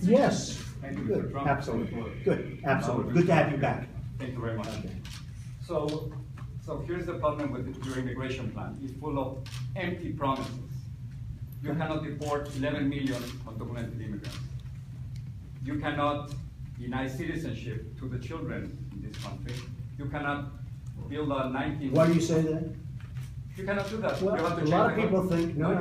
Yes. Thank you, Mr. Good. Trump. Absolutely. Good. Absolutely. Good to have you back. Thank you very much. Okay. So here's the problem with your immigration plan. It's full of empty promises. You cannot deport 11 million undocumented immigrants. You cannot deny citizenship to the children in this country. You cannot build a 19... Why do you say that? You cannot do that. Well, you have to a lot of people think, no,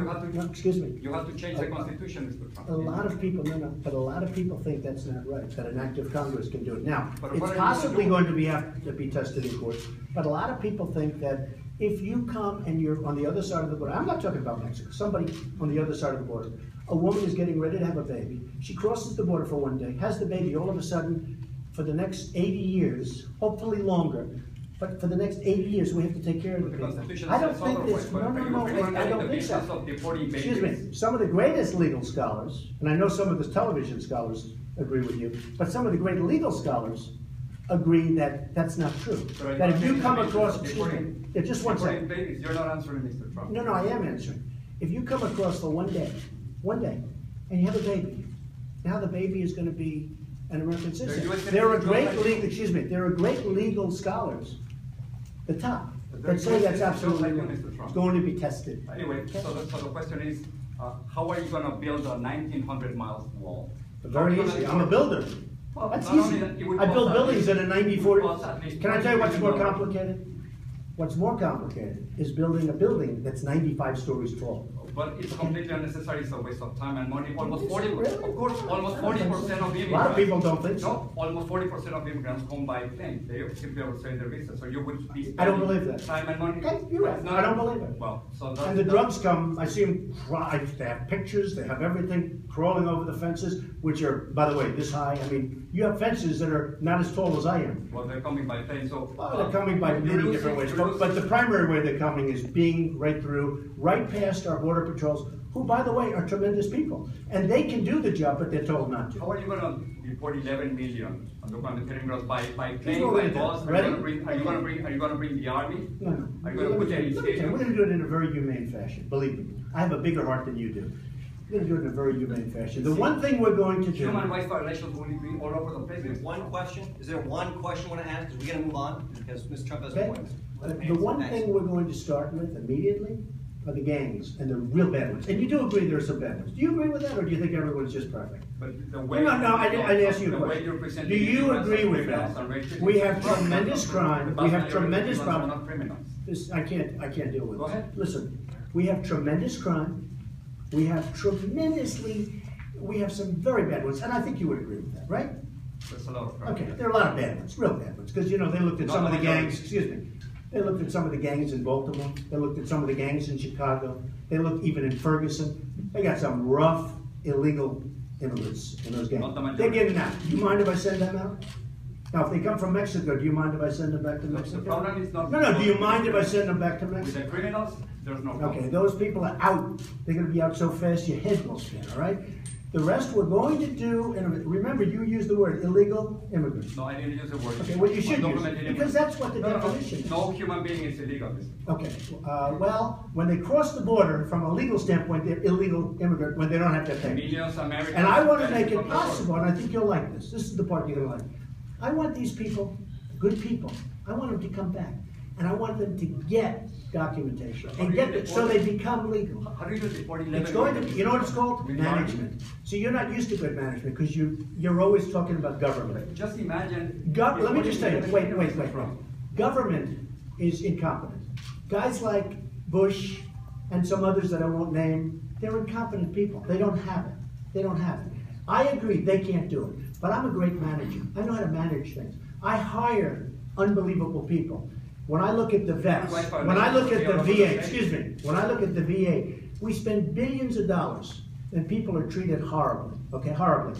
excuse me. You have to change the Constitution, Mr. Trump. A lot of people, but a lot of people think that's not right, that an act of Congress can do it. Now, it's possibly going to have to be tested in court, but a lot of people think that if you come and you're on the other side of the border, I'm not talking about Mexico, somebody on the other side of the border, a woman is getting ready to have a baby, she crosses the border for one day, has the baby, all of a sudden, for the next 80 years, hopefully longer, but for the next 80 years, we have to take care of the baby. I don't think this, no, I don't think so. Excuse me, some of the greatest legal scholars, and I know some of the television scholars agree with you, but some of the great legal scholars agree that that's not true. That if you come across, excuse me, just one second. You're not answering, Mr. Trump. No, I am answering. If you come across for one day, and you have a baby, now the baby is going to be an American citizen. There are great legal scholars, the top, that say that's absolutely going to be tested. Anyway, so the question is, how are you going to build a 1,900 miles wall? Very easy. I'm a builder. Well, that's easy. I build buildings at a 94. Can I tell you what's more complicated? What's more complicated is building a building that's 95 stories tall. But it's completely unnecessary. It's a waste of time and money. Almost 40%, of course, almost 40% of immigrants. A lot of people don't think so. No, almost 40% of immigrants come by plane. They simply overstay their visa. So you would be I don't believe that. Time and money. Okay, you're right. I don't believe it. Well, so and the drugs come. I see them. They have pictures. They have everything crawling over the fences, which are, by the way, this high. I mean, you have fences that are not as tall as I am. Well, they're coming by plane. So they're coming by many different ways. But the primary way they're coming is being right through, right past our border patrols, who, by the way, are tremendous people. And they can do the job, but they're told not to. How are you going to deport 11 million undocumented immigrants by plane, by bus? Ready? Are you going to bring the army? No. Are you going to put any stadium? We're going to do it in a very humane fashion, believe me. I have a bigger heart than you do. We're going to do it in a very humane fashion. The one thing we're going to do... Human rights violations will be all over the place. One question? Is there one question you want to ask? Because we're going to move on, because Mr. Trump has a point. The one thing we're going to start with immediately are the gangs, and the real bad ones. And you do agree there are some bad ones. Do you agree with that, or do you think everyone's just perfect? But the way I'd ask you a question. Do you agree with that? We have tremendous crime. We have tremendous problems. I can't deal with it. Go ahead. Listen, we have tremendous crime. We have some very bad ones, and I think you would agree with that, right? There's a lot of crime. Okay, there are a lot of bad ones, real bad ones, because, you know, they looked at some of the gangs, excuse me, they looked at some of the gangs in Baltimore, they looked at some of the gangs in Chicago, they looked even in Ferguson. They got some rough, illegal immigrants in those gangs. They're getting out. Do you mind if I send them out? Now, if they come from Mexico, do you mind if I send them back to Mexico? The problem is not... No, do you mind if I send them back to Mexico? With the criminals, there's no problem. Okay, those people are out. They're going to be out so fast your head will spin, all right? The rest we're going to do, and remember, you used the word illegal immigrants. No, I didn't use the word. Okay, well, you should use it, because that's what the definition is. No human being is illegal. Okay, well, when they cross the border, from a legal standpoint, they're illegal immigrant when they don't have to pay. Millions of Americans. And I want to make it possible, and I think you'll like this. This is the part you're going to like. I want these people, good people, I want them to come back. And I want them to get documentation and get it so they become legal. How do you deport 11 It's going to, you know what it's called? Management. See, you're not used to good management because you're always talking about government. Just imagine. Let me just tell you, wait. Government is incompetent. Guys like Bush and some others that I won't name, they're incompetent people. They don't have it. I agree, they can't do it. But I'm a great manager. I know how to manage things. I hire unbelievable people. When I look at the vets, when I look at the VA, excuse me, when I look at the VA, we spend billions of dollars and people are treated horribly, okay, horribly.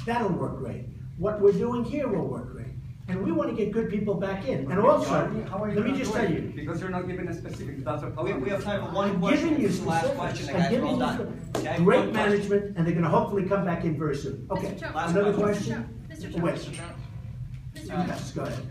That'll work great. What we're doing here will work great. And we want to get good people back in. And also, let me just tell you. Because you're not giving a specific, that's a problem. We have time for one question. Giving you This is the last question. I'm giving you great management, and they're going to hopefully come back in very soon. Okay, another question? Mr. Trump. Wait. Mr. Trump. Yes, go ahead.